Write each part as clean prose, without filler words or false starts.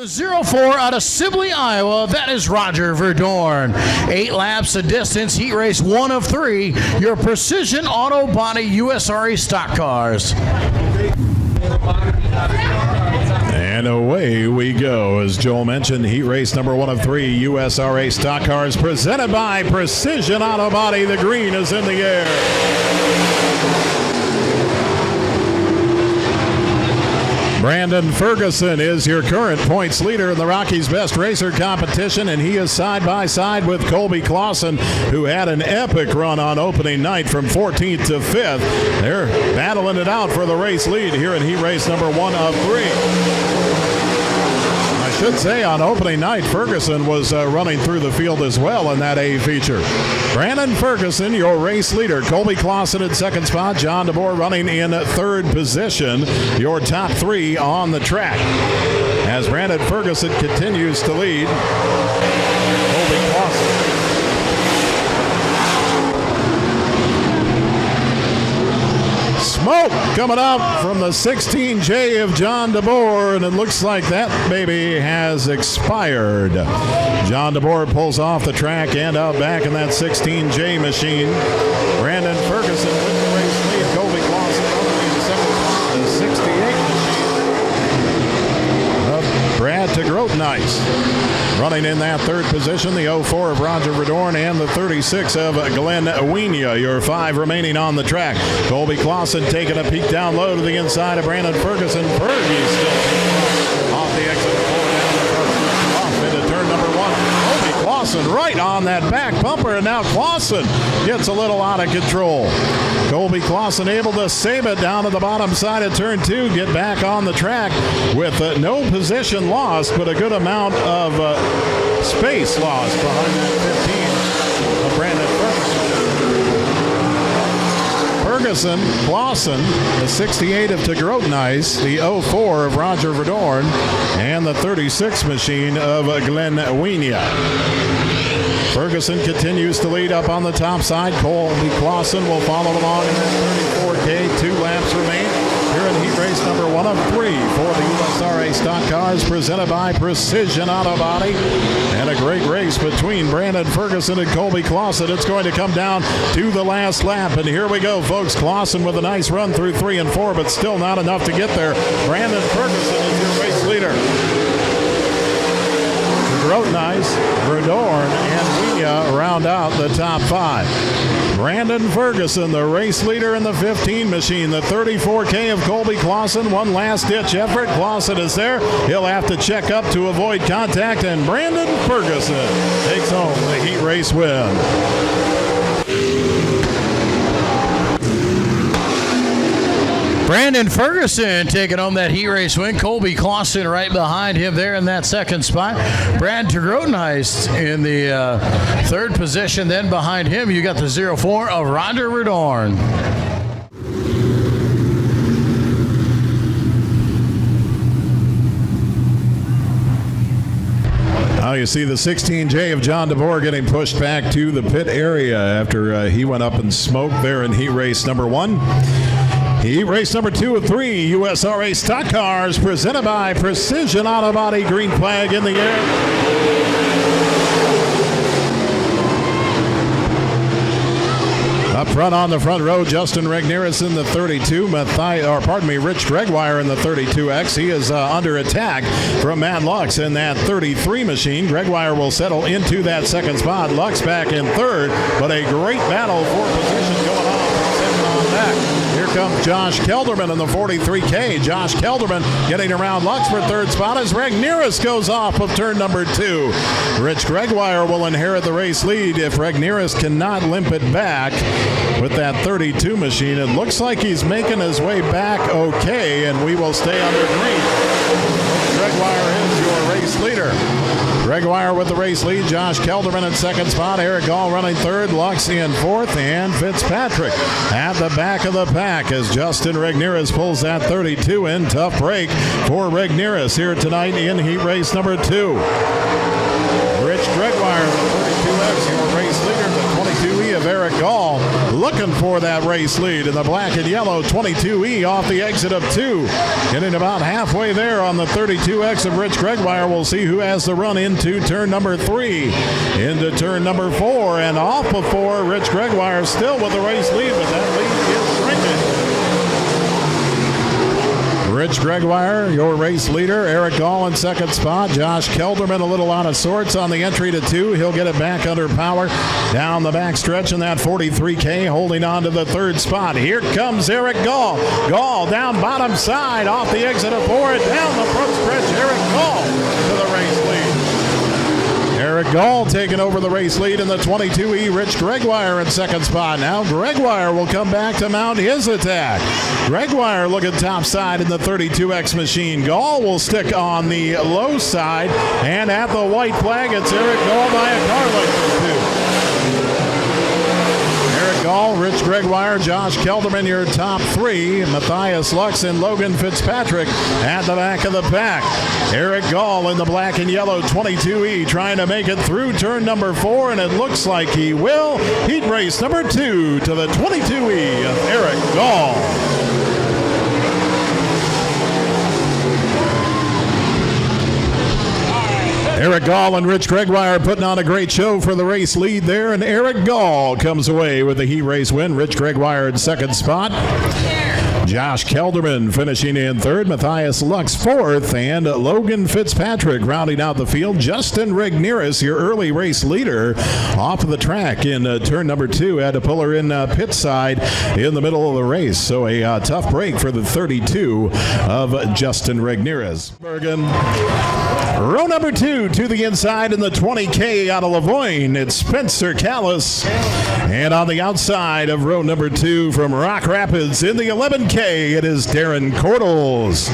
04 out of Sibley, Iowa, that is Roger Verdorn. 8 laps of distance, heat race 1 of 3, your Precision Auto Body USRA stock cars. And away we go. As Joel mentioned, heat race number 1 of 3, USRA stock cars presented by Precision Auto Body. The green is in the air. Brandon Ferguson is your current points leader in the Rockies Best Racer competition, and he is side by side with Colby Clausen, who had an epic run on opening night from 14th to 5th. They're battling it out for the race lead here in heat race number 1 of 3. I should say on opening night, Ferguson was running through the field as well in that A feature. Brandon Ferguson, your race leader. Colby Clausen in second spot. John DeBoer running in third position. Your top 3 on the track. As Brandon Ferguson continues to lead, Colby Clausen. Smoke coming up from the 16J of John DeBoer, and it looks like that baby has expired. John DeBoer pulls off the track and out back in that 16J machine. Brandon Ferguson with the race lead. Colby Clausen in second, the 68 machine of Brad Tegrotnice. Running in that third position, the 04 of Roger Verdorn and the 36 of Glenn Wienia. Your 5 remaining on the track. Colby Clausen taking a peek down low to the inside of Brandon Ferguson. Fergie still off the exit 4 down the front, off into turn number 1. Colby Clausen right on that back bumper, and now Clausen gets a little out of control. Colby Clausen able to save it down to the bottom side of turn 2, get back on the track with no position lost, but a good amount of space lost behind that 15 of Brandon Ferguson. Clausen, the 68 of Tegrotnice, the 04 of Roger Verdorn, and the 36 machine of Glenn Wienia. Ferguson continues to lead up on the top side. Colby Clausen will follow along in that 34K. 2 laps remain here in heat race number 1 of 3 for the USRA stock cars presented by Precision Auto Body. And a great race between Brandon Ferguson and Colby Clausen. It's going to come down to the last lap. And here we go, folks. Clausen with a nice run through 3 and 4, but still not enough to get there. Brandon Ferguson is your race leader. Tegrotnice, Verdorn, and Wienia round out the top 5. Brandon Ferguson, the race leader in the 15 machine. The 34K of Colby Clausen, one last-ditch effort. Clausen is there. He'll have to check up to avoid contact, and Brandon Ferguson takes home the heat race win. Brandon Ferguson taking home that heat race win. Colby Clausen right behind him there in that second spot. Brad Tegrotnice in the third position. Then behind him, you got the 04 of Roger Verdorn. Now you see the 16J of John DeBoer getting pushed back to the pit area after he went up and smoked there in heat race number 1. Heat race number 2 of 3, USRA stock cars presented by Precision Auto Body. Green flag in the air. Up front on the front row, Justin Regnerus in the 32, Rich Gregoire in the 32X. He is under attack from Matt Lux in that 33 machine. Gregoire will settle into that second spot. Lux back in third, but a great battle for position going on from second on back. Here comes Josh Kelderman in the 43K. Josh Kelderman getting around Lux for third spot as Regnerus goes off of turn number 2. Rich Gregoire will inherit the race lead if Regnerus cannot limp it back with that 32 machine. It looks like he's making his way back okay, and we will stay under green. Gregoire is your race leader. Gregoire with the race lead. Josh Kelderman in second spot. Eric Gall running third. Lux in fourth. And Fitzpatrick at the back of the pack as Justin Regnerus pulls that 32 in. Tough break for Regnerus here tonight in heat race number 2. Rich Gregoire, the 32X, your race leader. The 22E of Eric Gall, looking for that race lead in the black and yellow 22E off the exit of 2. Getting about halfway there on the 32X of Rich Gregoire. We'll see who has the run into turn number 3. Into turn number 4, and off before Rich Gregoire, still with the race lead, but that lead is shrinking. Rich Gregoire, your race leader. Eric Gall in second spot. Josh Kelderman a little out of sorts on the entry to 2. He'll get it back under power down the back stretch in that 43K, holding on to the third spot. Here comes Eric Gall. Gall down bottom side off the exit of 4 and down the front stretch. Eric Gall to the race lead. Eric Gall taking over the race lead in the 22E. Rich Gregoire in second spot. Now Gregoire will come back to mount his attack. Gregoire looking top side in the 32X machine. Gall will stick on the low side, and at the white flag, it's Eric Gall by a car length or 2. Eric Gall, Rich Gregoire, Josh Kelderman, your top 3. Matthias Lux and Logan Fitzpatrick at the back of the pack. Eric Gall in the black and yellow 22E trying to make it through turn number 4, and it looks like he will. Heat race number 2 to the 22E of Eric Gall. Eric Gall and Rich Gregoire putting on a great show for the race lead there, and Eric Gall comes away with the heat race win. Rich Gregoire in second spot. Josh Kelderman finishing in third, Matthias Lux fourth, and Logan Fitzpatrick rounding out the field. Justin Regnieris, your early race leader, off of the track in turn number 2. Had to pull her in pit side in the middle of the race. So a tough break for the 32 of Justin Regnieris. Bergen. Row number 2 to the inside in the 20K out of Lavoine. It's Spencer Callis. And on the outside of row number 2 from Rock Rapids in the 11K, it is Darren Cordles.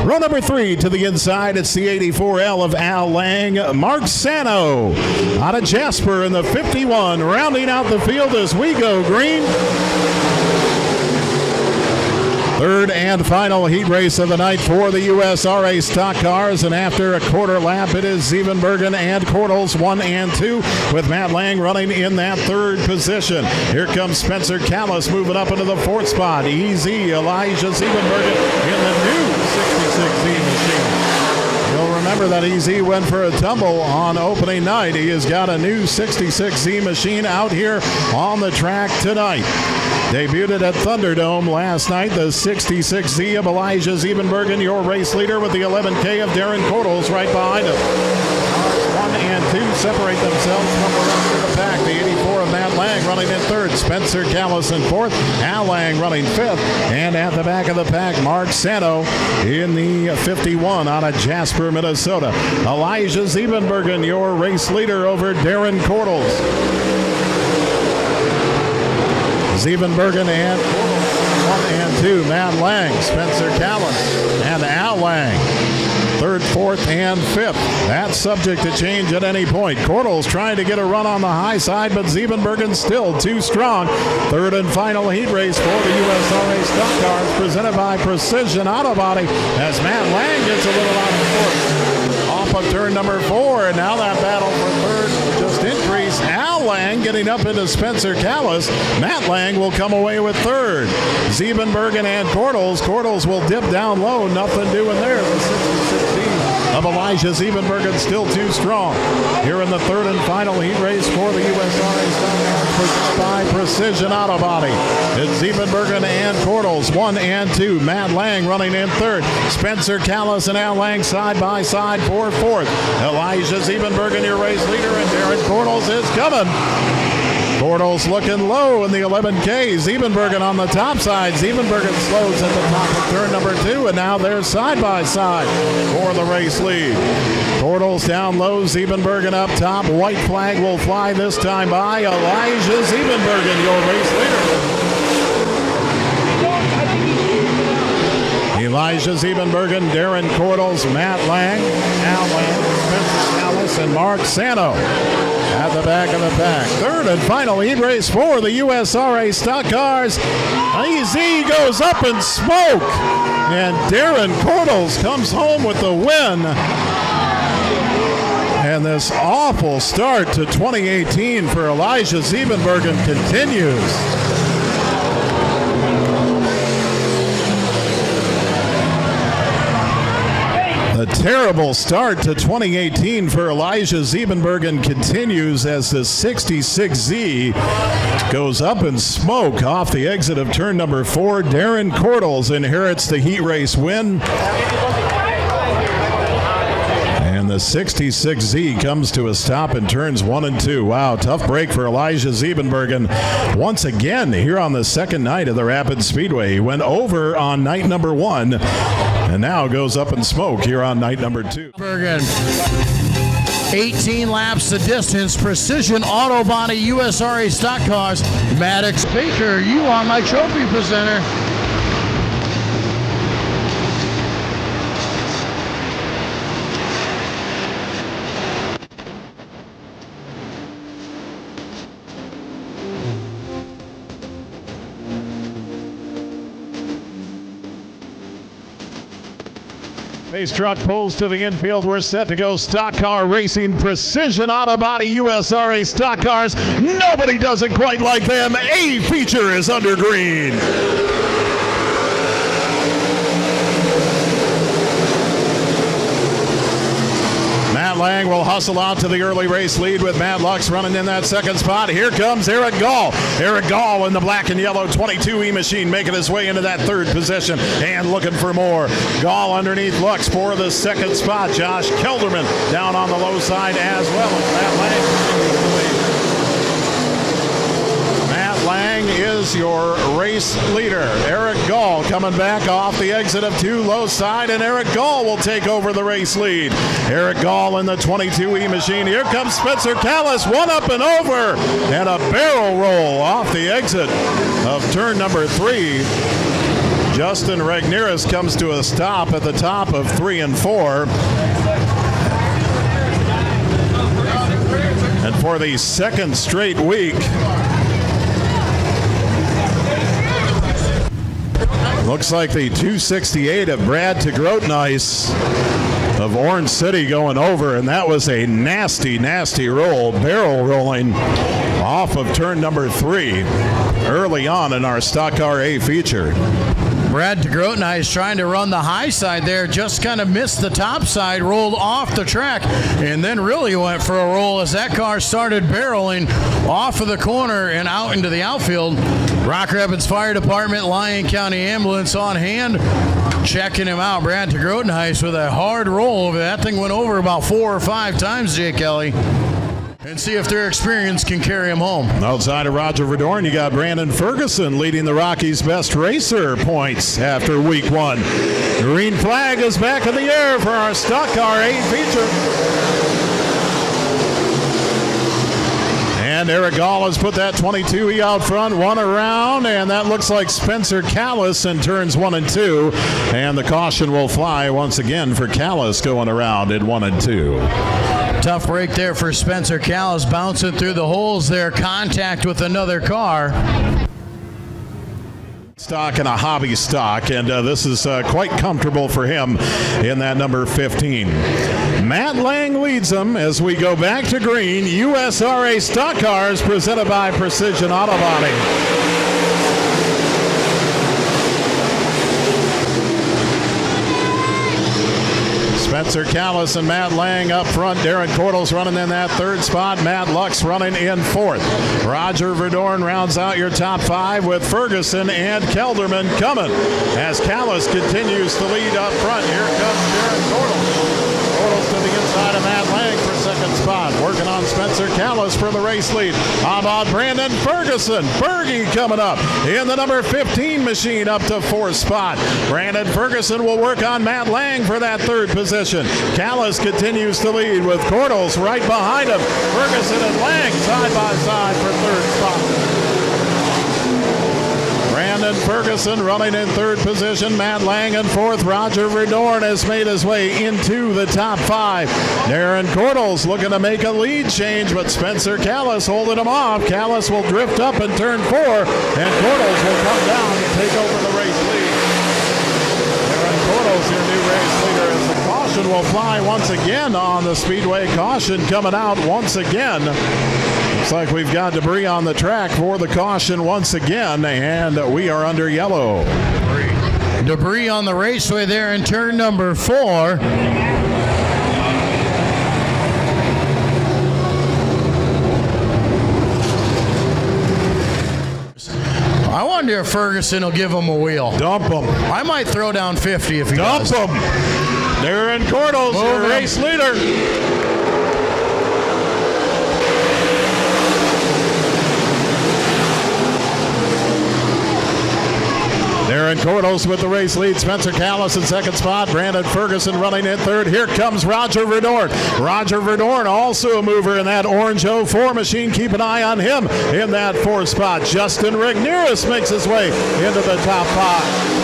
Row number 3 to the inside, it's the 84L of Al Lang. Mark Sano out of Jasper in the 51. Rounding out the field as we go green. Third and final heat race of the night for the USRA stock cars, and after a quarter lap, it is Siebenbergen and Cordles 1 and 2, with Matt Lang running in that third position. Here comes Spencer Callis moving up into the 4th spot. Easy Elijah Siebenbergen in the new 66Z machine. You'll remember that EZ went for a tumble on opening night. He has got a new 66Z machine out here on the track tonight. Debuted at Thunderdome last night, the 66Z of Elijah Siebenbergen, your race leader, with the 11K of Darren Cordles right behind him. 1 and 2 separate themselves from the rest of the pack. The 84 of Matt Lang running in third. Spencer Callis in fourth. Al Lang running fifth. And at the back of the pack, Mark Sano in the 51 out of Jasper, Minnesota. Elijah Siebenbergen, your race leader over Darren Cordles. Siebenbergen and 1 and 2. Matt Lang, Spencer Callis, and Al Lang. Third, fourth, and fifth. That's subject to change at any point. Cordles trying to get a run on the high side, but Siebenbergen still too strong. Third and final heat race for the USRA stock cars, presented by Precision Auto Body, as Matt Lang gets a little out of fourth. Off of turn number 4, and now that battle for third just increased. Al Lang getting up into Spencer Callis. Matt Lang will come away with third. Siebenbergen and Cordles. Cordles will dip down low. Nothing doing there. The 66 of Elijah Siebenbergen still too strong. Here in the third and final heat race for the USRA stock cars by Precision Auto Body. It's Siebenbergen and Cordles 1 and 2. Matt Lang running in third. Spencer Callis and Al Lang side by side for fourth. Elijah Siebenbergen, your race leader, and Darren Cordles is coming. Cordles looking low in the 11K. Siebenbergen on the top side. Siebenbergen slows at the top of turn number 2, and now they're side by side for the race lead. Cordles down low, Siebenbergen up top. White flag will fly this time by Elijah Siebenbergen, your race leader. Elijah Siebenbergen, Darren Cordles, Matt Lang, Al Lang, Spencer Callis, and Mark Sano at the back of the pack. Third and final heat race for the USRA stock cars. EZ goes up in smoke, and Darren Cordles comes home with the win. And this awful start to 2018 for Elijah Siebenbergen continues. The terrible start to 2018 for Elijah Siebenbergen continues as the 66Z goes up in smoke off the exit of turn number 4. Darren Cordles inherits the heat race win. And the 66Z comes to a stop in turns 1 and 2. Wow, tough break for Elijah Siebenbergen once again here on the second night of the Rapid Speedway. He went over on night number 1 and now goes up in smoke here on night number 2. 18 laps the distance. Precision Auto Body USRA stock cars. Maddox Baker, you are my trophy presenter. Pace truck pulls to the infield. We're set to go stock car racing. Precision Auto Body USRA stock cars. Nobody does it quite like them. A feature is under green. Matt Lang will hustle out to the early race lead with Matt Lux running in that second spot. Here comes Eric Gall. Eric Gall in the black and yellow 22E machine making his way into that third position and looking for more. Gall underneath Lux for the second spot. Josh Kelderman down on the low side as well as Matt Lang. Matt Lang is your race leader. Eric Gall coming back off the exit of 2 low side, and Eric Gall will take over the race lead. Eric Gall in the 22E machine. Here comes Spencer Callis, one up and over, and a barrel roll off the exit of turn number 3. Justin Regneris comes to a stop at the top of 3 and 4. And for the second straight week, looks like the 268 of Brad Tegrotnice of Orange City going over, and that was a nasty, nasty roll, barrel rolling off of turn number 3 early on in our Stock Car A feature. Brad Tegrotnice trying to run the high side there, just kind of missed the top side, rolled off the track, and then really went for a roll as that car started barreling off of the corner and out into the outfield. Rock Rapids Fire Department, Lyon County Ambulance on hand, checking him out. Brad Tegrotnice with a hard roll over. That thing went over about 4 or 5 times, Jay Kelly. And see if their experience can carry him home. Outside of Roger Verdorn, you got Brandon Ferguson leading the Rockies' best racer points after week 1. Green flag is back in the air for our Stock Car 8 feature. And Eric Gall has put that 22E out front, one around, and that looks like Spencer Callis in turns 1 and 2. And the caution will fly once again for Callis going around in 1 and 2. Tough break there for Spencer Callis, bouncing through the holes there, contact with another car. Stock and a hobby stock, and this is quite comfortable for him in that number 15. Matt Lang leads them as we go back to green. USRA Stock Cars presented by Precision Auto Body. Spencer Callis and Matt Lang up front. Darren Cordles running in that third spot. Matt Lux running in fourth. Roger Verdorn rounds out your top 5 with Ferguson and Kelderman coming as Callis continues to lead up front. Here comes Darren Cordles. Cordles to the inside of Matt Lang for second spot. Working on Spencer Callis for the race lead. How about Brandon Ferguson? Fergie coming up in the number 15 machine up to 4th spot. Brandon Ferguson will work on Matt Lang for that third position. Callis continues to lead with Cordles right behind him. Ferguson and Lang side by side for third spot. Brandon Ferguson running in third position. Matt Lang in fourth. Roger Verdorn has made his way into the top 5. Darren Cordles looking to make a lead change, but Spencer Callis holding him off. Callis will drift up in turn 4, and Cordles will come down and take over the race lead. Darren Cordles, your new race leader, as the caution Caution will fly once again on the Speedway. Caution coming out once again. Looks like we've got debris on the track for the caution once again, and we are under yellow. Debris on the raceway there in turn number 4. I wonder if Ferguson will give him a wheel. Dump him. I might throw down 50 if he does. Dump him. Darren Cordles, your race leader. Darren Cordles with the race lead. Spencer Callis in second spot. Brandon Ferguson running in third. Here comes Roger Verdorn. Roger Verdorn also a mover in that orange 04 machine. Keep an eye on him in that fourth spot. Justin Regneris makes his way into the top 5.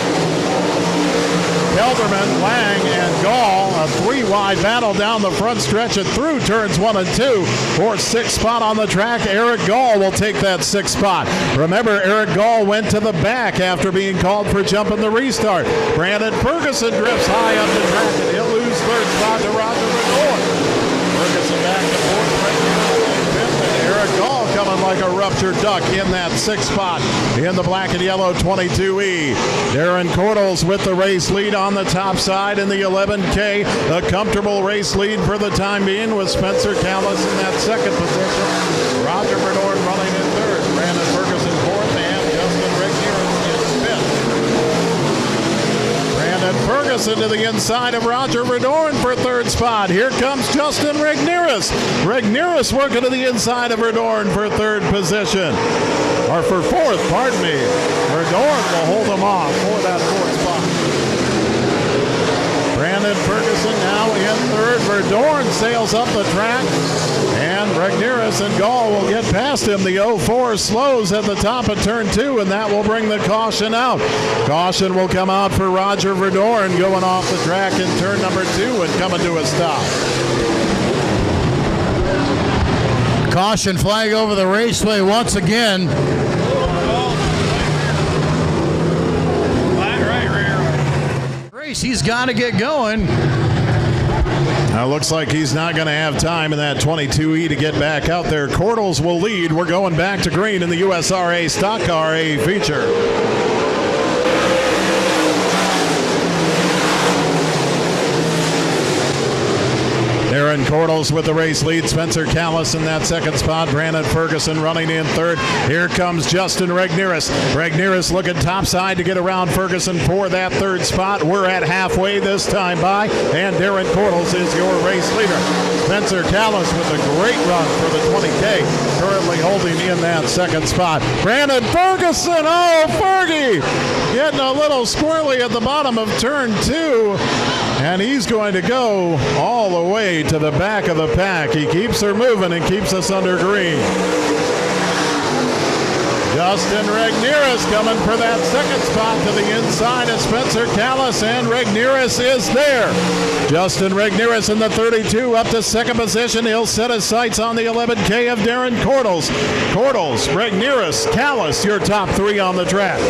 Kelderman, Lang, and Gall, a 3-wide battle down the front stretch and through turns 1 and 2. For 6th spot on the track, Eric Gall will take that 6th spot. Remember, Eric Gall went to the back after being called for jumping the restart. Brandon Ferguson drifts high up the track and he'll lose 3rd spot to Roger Verdorn. Ferguson back to 4th, right now in 5th, and Eric Gall coming like a ruptured duck in that 6th spot in the black and yellow 22E. Darren Cordles with the race lead on the top side in the 11K. A comfortable race lead for the time being with Spencer Callis in that 2nd position. Roger Verdorn running in 3rd. Brandon Ferguson 4th and Justin Regneris in 5th. Brandon Ferguson to the inside of Roger Verdorn for 3rd spot. Here comes Justin Regneris. Regneris working to the inside of Verdorn for 3rd position. Or for 4th, pardon me. Verdorn will hold him off for that 4th spot. Brandon Ferguson now in 3rd. Verdorn sails up the track. And Regneris and Gall will get past him. The 04 slows at the top of turn 2, and that will bring the caution out. Caution will come out for Roger Verdorn going off the track in turn number 2 and coming to a stop. Caution flag over the raceway once again. Race, he's got to get going. Now looks like he's not going to have time in that 22E to get back out there. Cordles will lead. We're going back to green in the USRA Stock Car A feature. Darren Cordles with the race lead. Spencer Callis in that 2nd spot. Brandon Ferguson running in 3rd. Here comes Justin Regneris. Regneris looking topside to get around Ferguson for that 3rd spot. We're at halfway this time by, and Darren Cordles is your race leader. Spencer Callis with a great run for the 20K, currently holding in that 2nd spot. Brandon Ferguson, oh, Fergie, getting a little squirrely at the bottom of turn 2. And he's going to go all the way to the back of the pack. He keeps her moving and keeps us under green. Justin Regneris coming for that 2nd spot to the inside of Spencer Callis, and Regneris is there. Justin Regneris in the 32 up to 2nd position. He'll set his sights on the 11K of Darren Cordles. Cordles, Regneris, Callis, your top 3 on the track.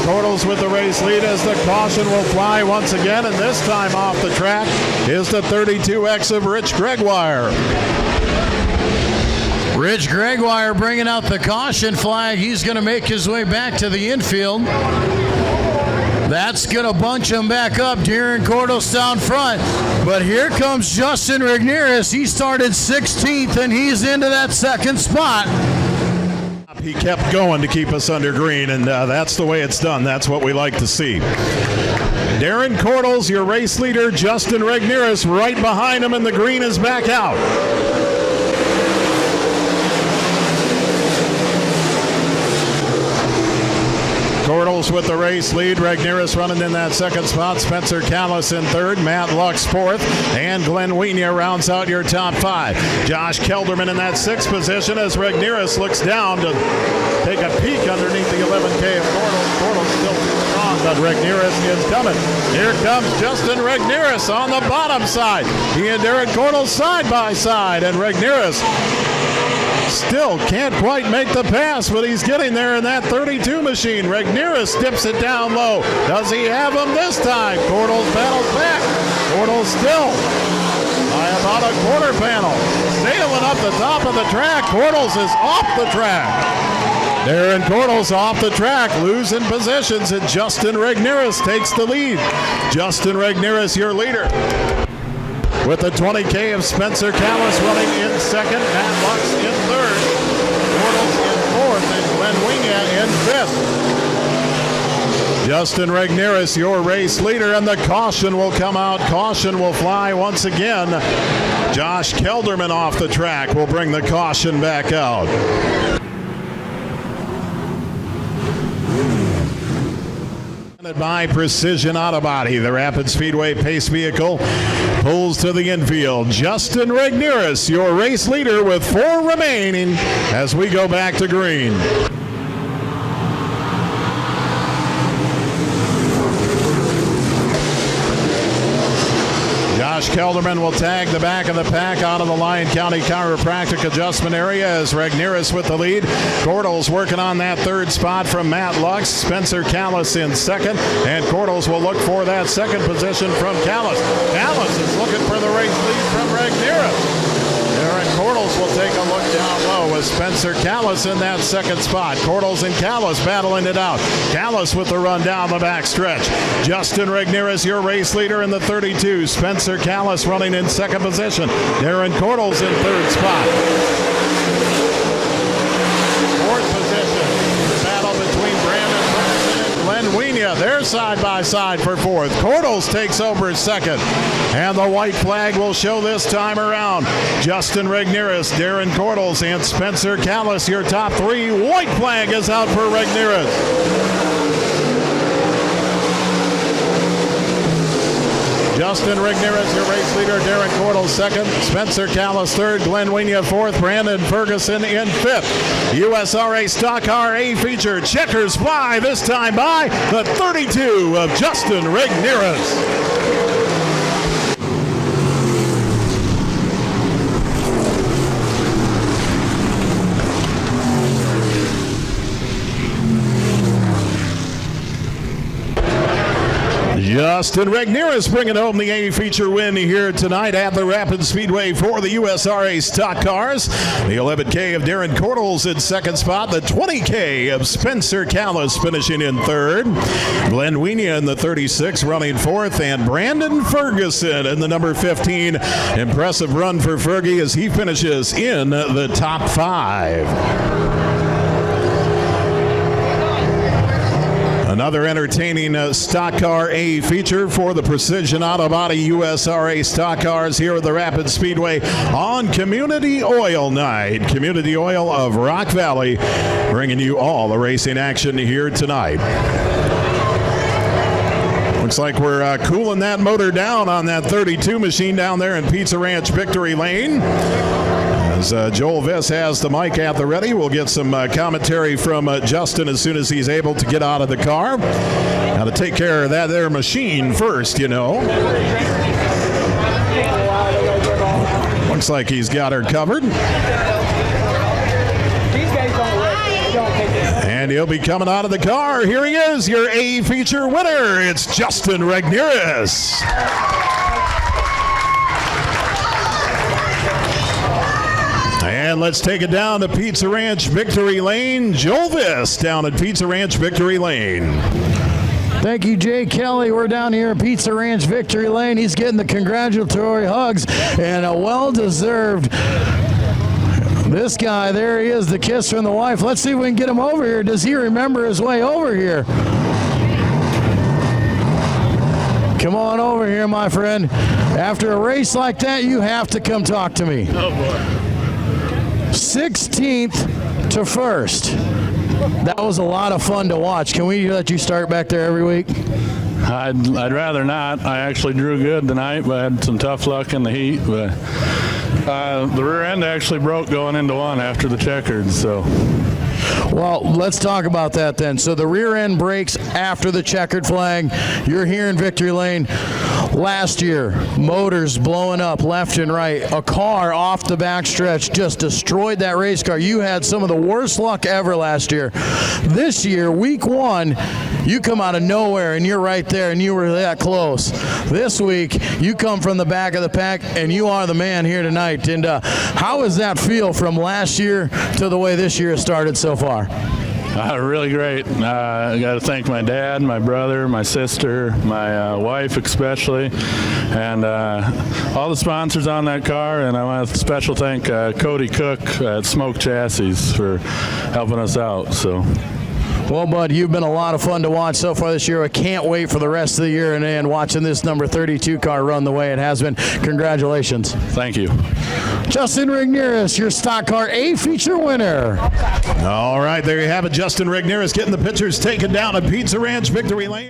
Cordles with the race lead as the caution will fly once again, and this time off the track is the 32X of Rich Gregoire. Rich Gregoire bringing out the caution flag. He's going to make his way back to the infield. That's going to bunch him back up. Darren Cordles down front. But here comes Justin Regneris. He started 16th, and he's into that 2nd spot. He kept going to keep us under green, and that's the way it's done. That's what we like to see. Darren Cordles, your race leader. Justin Regneris right behind him, and the green is back out. Cordles with the race lead. Regneris running in that 2nd spot. Spencer Callis in 3rd. Matt Lux 4th. And Glenn Wienia rounds out your top 5. Josh Kelderman in that 6th position as Regneris looks down to take a peek underneath the 11K of Cordles. Cordles still too strong, but Regneris is coming. Here comes Justin Regneris on the bottom side. He and Darren Cordles side by side, and Regneris still can't quite make the pass, but he's getting there in that 32 machine. Regnerus dips it down low. Does he have him this time? Cordles battles back. Cordles still by about a quarter panel. Sailing up the top of the track. Cordles is off the track. Darren Cordles off the track, losing positions, and Justin Regnerus takes the lead. Justin Regnerus, your leader. With the 20K of Spencer Callis running in second, Matt Lux in third, Cordles in fourth, and Glenn Winga in fifth. Justin Regnerus, your race leader, and the caution will come out. Caution will fly once again. Josh Kelderman off the track will bring the caution back out. By Precision Auto Body, the Rapid Speedway pace vehicle pulls to the infield. Justin Regnerus, your race leader, with 4 remaining as we go back to green. Josh Kelderman will tag the back of the pack out of the Lyon County Chiropractic Adjustment Area as Regnerus with the lead. Cordles working on that third spot from Matt Lux. Spencer Callis in second, and Cordles will look for that second position from Callis. Callis is looking for the race lead from Regnerus. Darren Cordles will take a look down low with Spencer Callis in that second spot. Cordles and Callis battling it out. Callis with the run down the back stretch. Justin Regnerus, your race leader in the 32. Spencer Callis running in second position. Darren Cordles in third spot. Fourth position. Battle between Brandon Ferguson and Glenn Wiener. They're side by side for fourth. Cordles takes over second. And the white flag will show this time around. Justin Regnerus, Darren Cordles, and Spencer Callis, your top 3. White flag is out for Regnerus. Justin Regnerus, your race leader. Darren Cordles second. Spencer Callis third. Glenn Wiener fourth. Brandon Ferguson in fifth. USRA Stock Car A feature. Checkers fly this time by the 32 of Justin Regnerus. Justin Regnerus bringing home the A feature win here tonight at the Rapid Speedway for the USRA Stock Cars. The 11K of Darren Cordles in second spot. The 20K of Spencer Callis finishing in third. Glenn Wiener in the 36 running fourth. And Brandon Ferguson in the number 15. Impressive run for Fergie as he finishes in the top 5. Another entertaining Stock Car A feature for the Precision Auto Body USRA Stock Cars here at the Rapid Speedway on Community Oil Night. Community Oil of Rock Valley bringing you all the racing action here tonight. Looks like we're cooling that motor down on that 32 machine down there in Pizza Ranch Victory Lane. As Joel Viss has the mic at the ready, we'll get some commentary from Justin as soon as he's able to get out of the car. Got to take care of that there machine first, you know. Looks like he's got her covered. And he'll be coming out of the car. Here he is, your A feature winner. It's Justin Regnerus. And let's take it down to Pizza Ranch Victory Lane. Joel Viss down at Pizza Ranch Victory Lane. Thank you, Jay Kelly. We're down here at Pizza Ranch Victory Lane. He's getting the congratulatory hugs and a well-deserved. This guy, there he is, the kiss from the wife. Let's see if we can get him over here. Does he remember his way over here? Come on over here, my friend. After a race like that, you have to come talk to me. Oh, boy. 16th to 1st. That was a lot of fun to watch. Can we let you start back there every week? I'd rather not. I actually drew good tonight, but I had some tough luck in the heat. But the rear end actually broke going into one after the checkered, so. Well, let's talk about that then. So the rear end brakes after the checkered flag. You're here in victory lane. Last year, motors blowing up left and right. A car off the backstretch just destroyed that race car. You had some of the worst luck ever last year. This year, week one, you come out of nowhere and you're right there and you were that close. This week, you come from the back of the pack and you are the man here tonight. And how does that feel from last year to the way this year has started so far? Really great. I got to thank my dad, my brother, my sister, my wife especially, and all the sponsors on that car. And I want to special thank Cody Cook at Smoke Chassis for helping us out. So. Well, Bud, you've been a lot of fun to watch so far this year. I can't wait for the rest of the year and watching this number 32 car run the way it has been. Congratulations. Thank you. Justin Rigneris, your Stock Car A feature winner. All right, there you have it. Justin Rigneris getting the pictures taken down at Pizza Ranch Victory Lane.